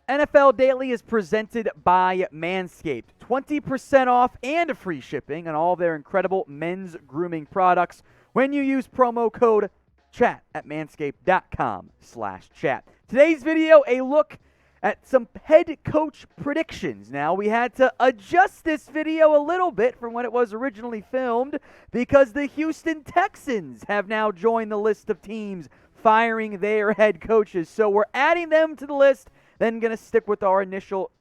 NFL Daily is presented by Manscaped. 20% off and free shipping on all their incredible men's grooming products when you use promo code CHAT at manscaped.com/chat. Today's video, a look at some head coach predictions. Now, we had to adjust this video a little bit from when it was originally filmed because the Houston Texans have now joined the list of teams firing their head coaches. So we're adding them to the list, then going to stick with our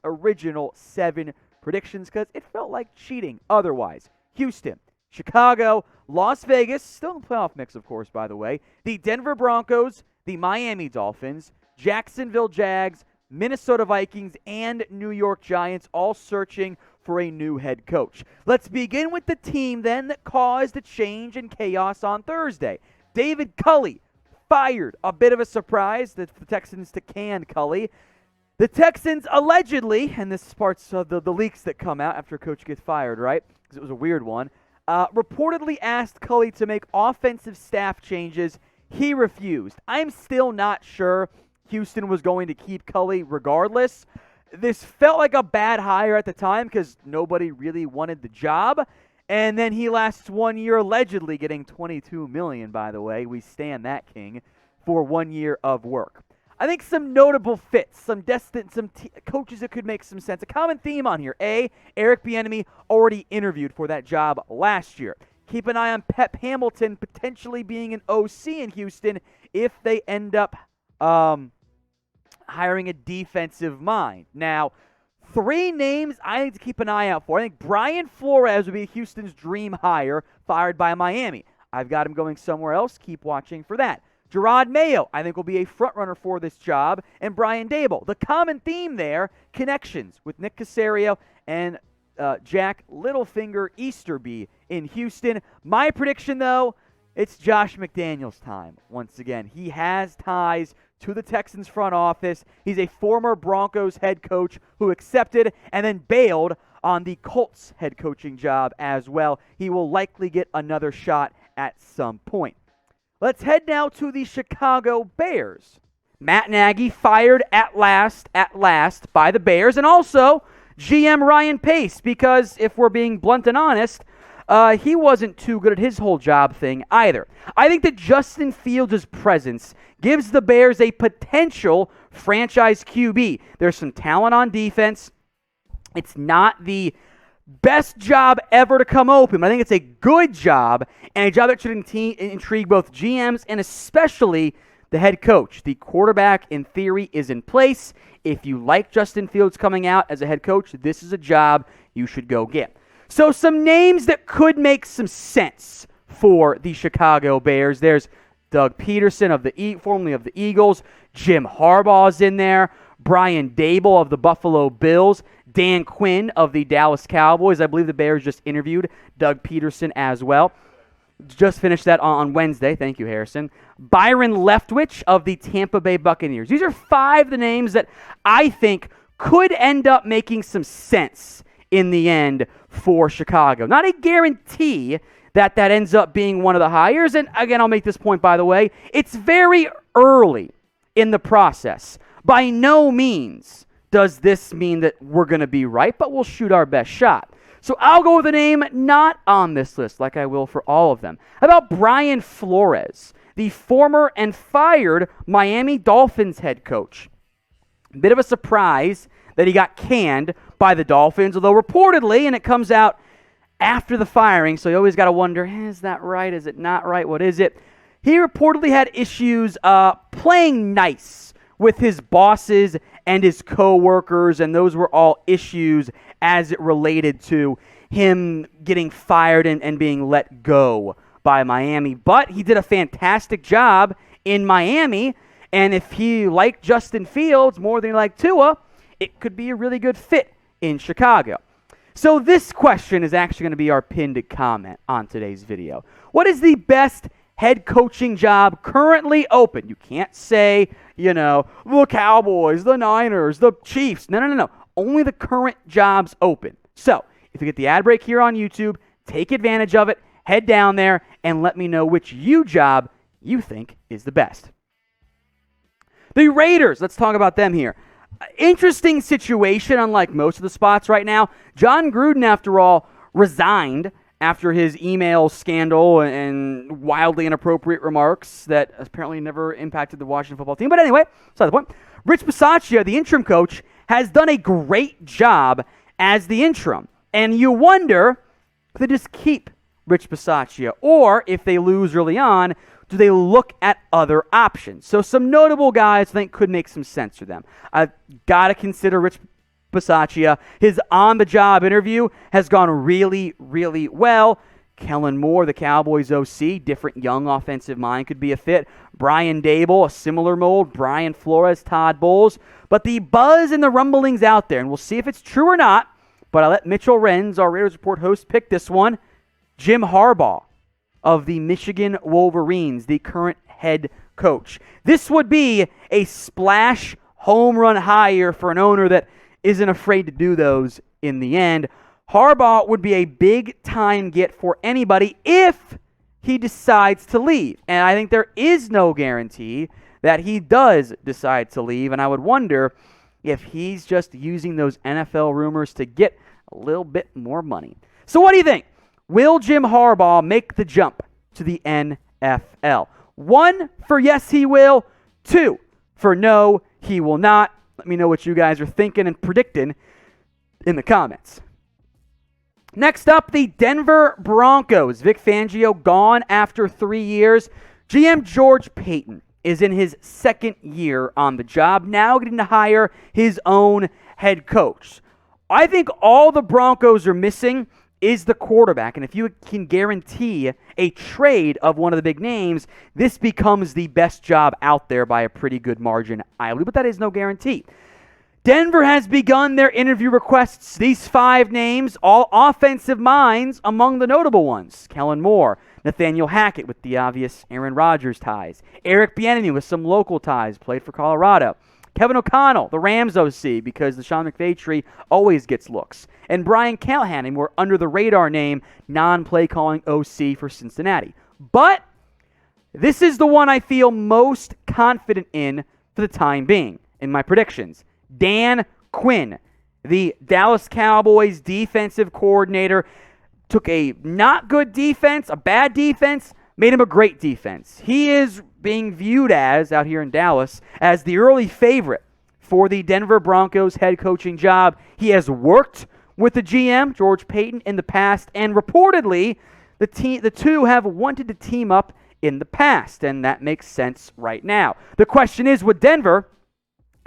original 7 predictions because it felt like cheating otherwise. Houston, Chicago, Las Vegas, still in the playoff mix, of course, by the way, the Denver Broncos, the Miami Dolphins, Jacksonville Jags, Minnesota Vikings, and New York Giants, all searching for a new head coach. Let's begin with the team, then, that caused a change and chaos on Thursday. David Culley fired. A bit of a surprise that the Texans to can Culley. The Texans allegedly, and this is parts of the leaks that come out after a coach gets fired, right? Because it was a weird one, reportedly asked Culley to make offensive staff changes. He refused. I'm still not sure Houston was going to keep Culley regardless. This felt like a bad hire at the time because nobody really wanted the job. And then he lasts 1 year, allegedly getting $22 million, by the way. We stand that king for 1 year of work. I think some notable fits, some coaches that could make some sense. A common theme on here. A, Eric Bieniemy already interviewed for that job last year. Keep an eye on Pep Hamilton potentially being an OC in Houston if they end up hiring a defensive mind. Now, 3 names I need to keep an eye out for. I think Brian Flores would be Houston's dream hire, fired by Miami. I've got him going somewhere else. Keep watching for that. Gerard Mayo, I think, will be a frontrunner for this job, and Brian Daboll. The common theme there, connections with Nick Caserio and Jack Littlefinger Easterby in Houston. My prediction, though, it's Josh McDaniel's time. Once again, he has ties to the Texans front office. He's a former Broncos head coach who accepted and then bailed on the Colts head coaching job as well. He will likely get another shot at some point. Let's head now to the Chicago Bears. Matt Nagy fired at last by the Bears, and also GM Ryan Pace, because if we're being blunt and honest, he wasn't too good at his whole job thing either. I think that Justin Fields' presence gives the Bears a potential franchise QB. There's some talent on defense. It's not the best job ever to come open, but I think it's a good job and a job that should intrigue both GMs and especially the head coach. The quarterback, in theory, is in place. If you like Justin Fields coming out as a head coach, this is a job you should go get. So some names that could make some sense for the Chicago Bears. There's Doug Pederson, formerly of the Eagles. Jim Harbaugh's in there. Brian Daboll of the Buffalo Bills. Dan Quinn of the Dallas Cowboys. I believe the Bears just interviewed Doug Pederson as well. Just finished that on Wednesday. Thank you, Harrison. Byron Leftwich of the Tampa Bay Buccaneers. These are 5 of the names that I think could end up making some sense in the end for Chicago. Not a guarantee that ends up being one of the hires. And again, I'll make this point, by the way. It's very early in the process. By no means does this mean that we're going to be right, but we'll shoot our best shot. So I'll go with a name not on this list, like I will for all of them. How about Brian Flores, the former and fired Miami Dolphins head coach? A bit of a surprise that he got canned by the Dolphins, although reportedly, and it comes out after the firing, so you always got to wonder, is that right? Is it not right? What is it? He reportedly had issues playing nice with his bosses and his co-workers, and those were all issues as it related to him getting fired and being let go by Miami. But he did a fantastic job in Miami, and if he liked Justin Fields more than he liked Tua, it could be a really good fit in Chicago. So this question is actually going to be our pinned comment on today's video. What is the best head coaching job currently open? You can't say, the Cowboys, the Niners, the Chiefs. No. Only the current jobs open. So if you get the ad break here on YouTube, take advantage of it, head down there, and let me know which job you think is the best. The Raiders, let's talk about them here. Interesting situation, unlike most of the spots right now. John Gruden, after all, resigned after his email scandal and wildly inappropriate remarks that apparently never impacted the Washington football team. But anyway, that's the point. Rich Bisaccia, the interim coach, has done a great job as the interim. And you wonder if they just keep Rich Bisaccia, or if they lose early on, do they look at other options? So some notable guys I think could make some sense for them. I've got to consider Rich Bisaccia. His on-the-job interview has gone really, really well. Kellen Moore, the Cowboys OC, different young offensive mind, could be a fit. Brian Daboll, a similar mold. Brian Flores, Todd Bowles. But the buzz and the rumblings out there, and we'll see if it's true or not, but I let Mitchell Renz, our Raiders Report host, pick this one. Jim Harbaugh of the Michigan Wolverines, the current head coach. This would be a splash home run hire for an owner that isn't afraid to do those in the end. Harbaugh would be a big-time get for anybody if he decides to leave. And I think there is no guarantee that he does decide to leave, and I would wonder if he's just using those NFL rumors to get a little bit more money. So what do you think? Will Jim Harbaugh make the jump to the NFL? 1, for yes, he will. 2, for no, he will not. Let me know what you guys are thinking and predicting in the comments. Next up, the Denver Broncos. Vic Fangio gone after 3 years. GM George Paton is in his second year on the job, now getting to hire his own head coach. I think all the Broncos are missing is the quarterback. And if you can guarantee a trade of one of the big names, this becomes the best job out there by a pretty good margin, I believe. But that is no guarantee. Denver has begun their interview requests. These 5 names, all offensive minds among the notable ones. Kellen Moore, Nathaniel Hackett with the obvious Aaron Rodgers ties. Eric Bieniemy with some local ties, played for Colorado. Kevin O'Connell, the Rams OC, because the Sean McVay tree always gets looks. And Brian Callahan, a more under-the-radar name, non-play calling OC for Cincinnati. But this is the one I feel most confident in for the time being, in my predictions. Dan Quinn, the Dallas Cowboys defensive coordinator, took a not good defense, a bad defense, made him a great defense. He is being viewed as, out here in Dallas, as the early favorite for the Denver Broncos head coaching job. He has worked with the GM, George Paton, in the past, and reportedly, the two have wanted to team up in the past, and that makes sense right now. The question is, would Denver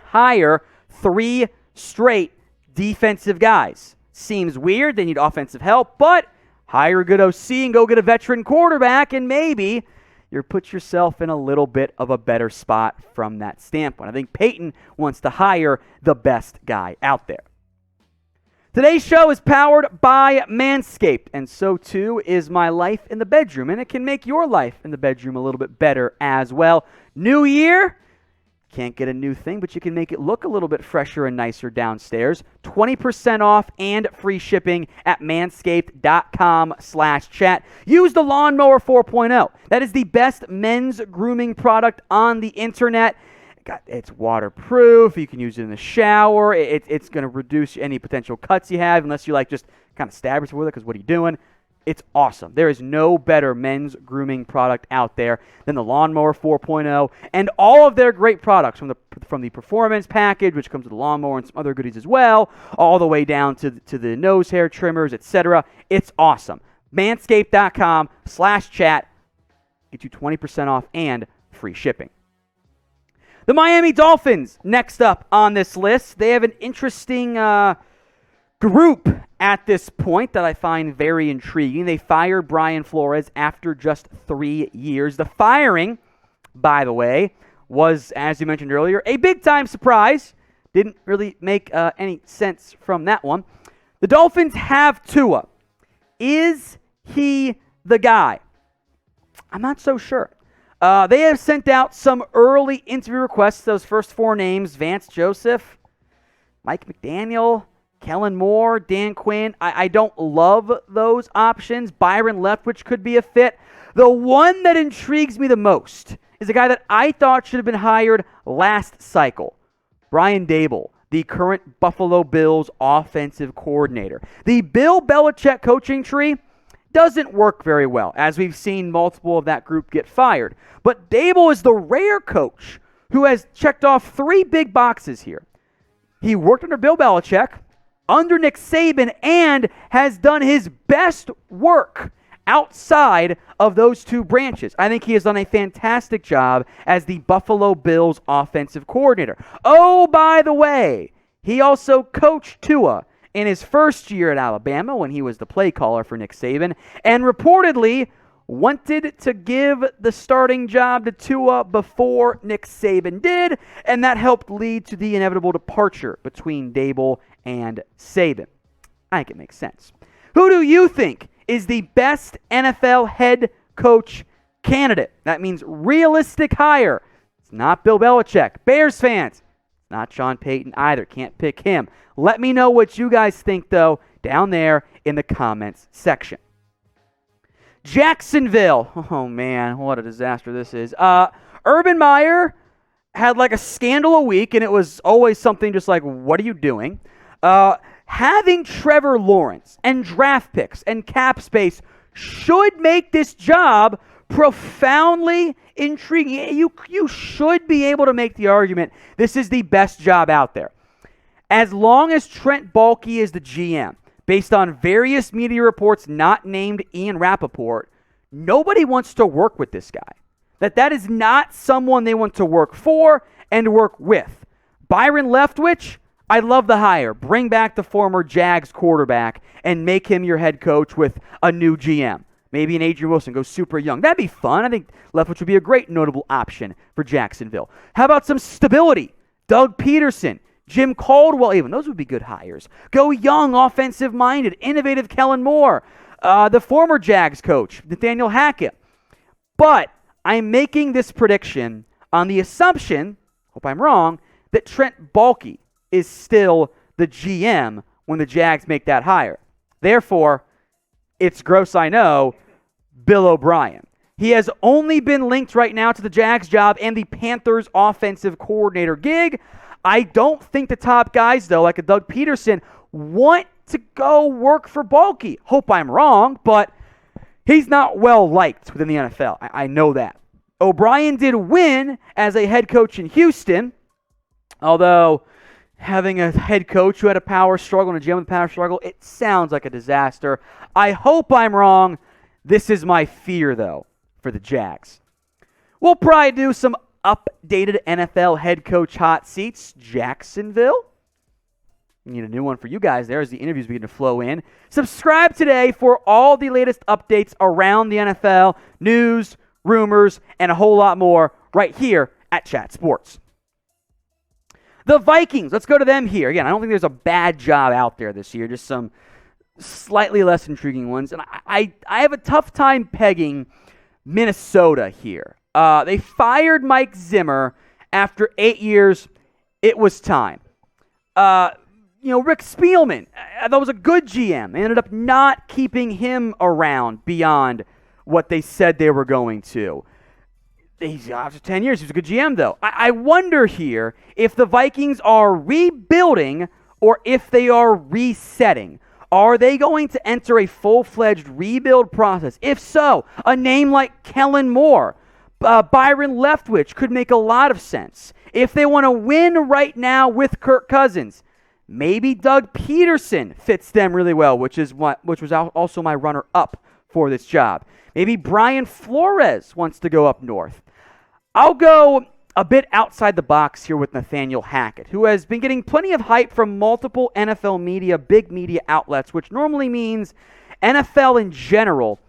hire 3 straight defensive guys? Seems weird. They need offensive help, but hire a good OC and go get a veteran quarterback, and maybe you put yourself in a little bit of a better spot from that standpoint. I think Paton wants to hire the best guy out there. Today's show is powered by Manscaped, and so too is my life in the bedroom, and it can make your life in the bedroom a little bit better as well. New year, can't get a new thing, but you can make it look a little bit fresher and nicer downstairs. 20% off and free shipping at manscaped.com/chat. Use the Lawnmower 4.0. That is the best men's grooming product on the internet. It's waterproof. You can use it in the shower. It's going to reduce any potential cuts you have, unless you like just kind of stab yourself with it, because what are you doing? It's awesome. There is no better men's grooming product out there than the Lawnmower 4.0 and all of their great products, from the performance package, which comes with the lawnmower and some other goodies as well, all the way down to the nose hair trimmers, etc. It's awesome. Manscaped.com/chat. Get you 20% off and free shipping. The Miami Dolphins, next up on this list. They have an interesting group at this point that I find very intriguing. They fired Brian Flores after just 3 years. The firing, by the way, was, as you mentioned earlier, a big-time surprise. Didn't really make any sense from that one. The Dolphins have Tua. Is he the guy? I'm not so sure. They have sent out some early interview requests. Those first 4 names: Vance Joseph, Mike McDaniel, Kellen Moore, Dan Quinn. I don't love those options. Byron Leftwich could be a fit. The one that intrigues me the most is a guy that I thought should have been hired last cycle, Brian Daboll, the current Buffalo Bills offensive coordinator. The Bill Belichick coaching tree doesn't work very well, as we've seen multiple of that group get fired. But Daboll is the rare coach who has checked off 3 big boxes here. He worked under Bill Belichick, under Nick Saban, and has done his best work outside of those 2 branches. I think he has done a fantastic job as the Buffalo Bills offensive coordinator. Oh, by the way, he also coached Tua in his first year at Alabama when he was the play caller for Nick Saban, and reportedly wanted to give the starting job to Tua before Nick Saban did, and that helped lead to the inevitable departure between Daboll and Saban. I think it makes sense. Who do you think is the best NFL head coach candidate? That means realistic hire. It's not Bill Belichick. Bears fans, not Sean Payton either. Can't pick him. Let me know what you guys think, though, down there in the comments section. Jacksonville. Oh, man, what a disaster this is. Urban Meyer had like a scandal a week, and it was always something just like, what are you doing? Having Trevor Lawrence and draft picks and cap space should make this job profoundly intriguing. You should be able to make the argument this is the best job out there. As long as Trent Baalke is the GM, based on various media reports not named Ian Rappaport, nobody wants to work with this guy. That is not someone they want to work for and work with. Byron Leftwich, I love the hire. Bring back the former Jags quarterback and make him your head coach with a new GM. Maybe an Adrian Wilson goes super young. That'd be fun. I think Leftwich would be a great notable option for Jacksonville. How about some stability? Doug Pederson, Jim Caldwell even. Those would be good hires. Go young, offensive-minded, innovative Kellen Moore. The former Jags coach, Nathaniel Hackett. But I'm making this prediction on the assumption, hope I'm wrong, that Trent Baalke is still the GM when the Jags make that hire. Therefore, it's gross, I know, Bill O'Brien. He has only been linked right now to the Jags job and the Panthers offensive coordinator gig. I don't think the top guys, though, like a Doug Pederson, want to go work for Baalke. Hope I'm wrong, but he's not well liked within the NFL. I know that. O'Brien did win as a head coach in Houston, although having a head coach who had a power struggle and a GM with a power struggle, it sounds like a disaster. I hope I'm wrong. This is my fear, though, for the Jags. We'll probably do some updated NFL head coach hot seats. Jacksonville. We need a new one for you guys there as the interviews begin to flow in. Subscribe today for all the latest updates around the NFL, news, rumors, and a whole lot more right here at Chat Sports. The Vikings, let's go to them here. Again, I don't think there's a bad job out there this year, just some slightly less intriguing ones. And I have a tough time pegging Minnesota here. They fired Mike Zimmer after 8 years. It was time. Rick Spielman, that was a good GM. They ended up not keeping him around beyond what they said they were going to. After 10 years, he was a good GM, though. I wonder here if the Vikings are rebuilding or if they are resetting. Are they going to enter a full-fledged rebuild process? If so, a name like Kellen Moore, Byron Leftwich could make a lot of sense. If they want to win right now with Kirk Cousins, maybe Doug Pederson fits them really well, which was also my runner-up for this job. Maybe Brian Flores wants to go up north. I'll go a bit outside the box here with Nathaniel Hackett, who has been getting plenty of hype from multiple NFL media, big media outlets, which normally means NFL in general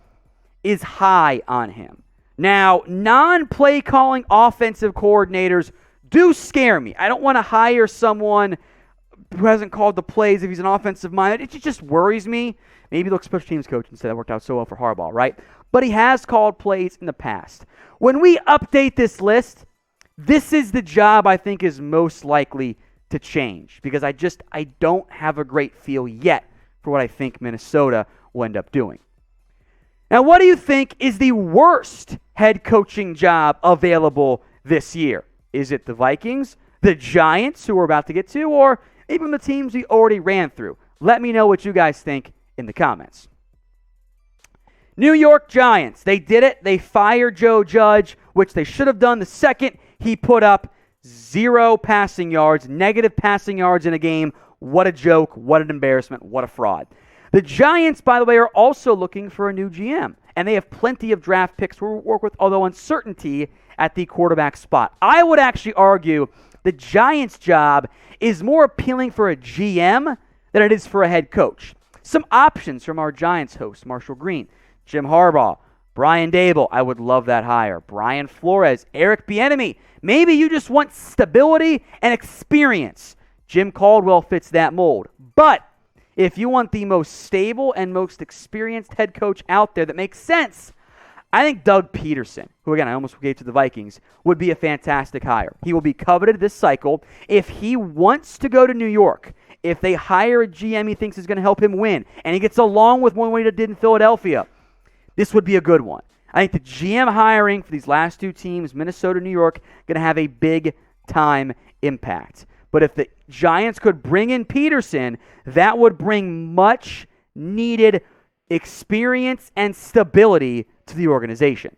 is high on him. Now, non-play calling offensive coordinators do scare me. I don't want to hire someone who hasn't called the plays if he's an offensive mind. It just worries me. Maybe look special teams coach instead. That worked out so well for Harbaugh, right? But he has called plays in the past. When we update this list, this is the job I think is most likely to change because I don't have a great feel yet for what I think Minnesota will end up doing. Now, what do you think is the worst head coaching job available this year? Is it the Vikings, the Giants, who we're about to get to, or even the teams we already ran through? Let me know what you guys think in the comments. New York Giants, they did it. They fired Joe Judge, which they should have done the second he put up 0 passing yards, negative passing yards in a game. What a joke. What an embarrassment. What a fraud. The Giants, by the way, are also looking for a new GM, and they have plenty of draft picks to work with, although uncertainty at the quarterback spot. I would actually argue the Giants' job is more appealing for a GM than it is for a head coach. Some options from our Giants host, Marshall Green, Jim Harbaugh, Brian Daboll. I would love that hire. Brian Flores, Eric Bieniemy. Maybe you just want stability and experience. Jim Caldwell fits that mold. But if you want the most stable and most experienced head coach out there that makes sense, I think Doug Pederson, who again I almost gave to the Vikings, would be a fantastic hire. He will be coveted this cycle. If he wants to go to New York, if they hire a GM he thinks is going to help him win, and he gets along with one way he did in Philadelphia, this would be a good one. I think the GM hiring for these last 2 teams, Minnesota, New York, going to have a big-time impact. But if the Giants could bring in Pederson, that would bring much-needed experience and stability to the organization.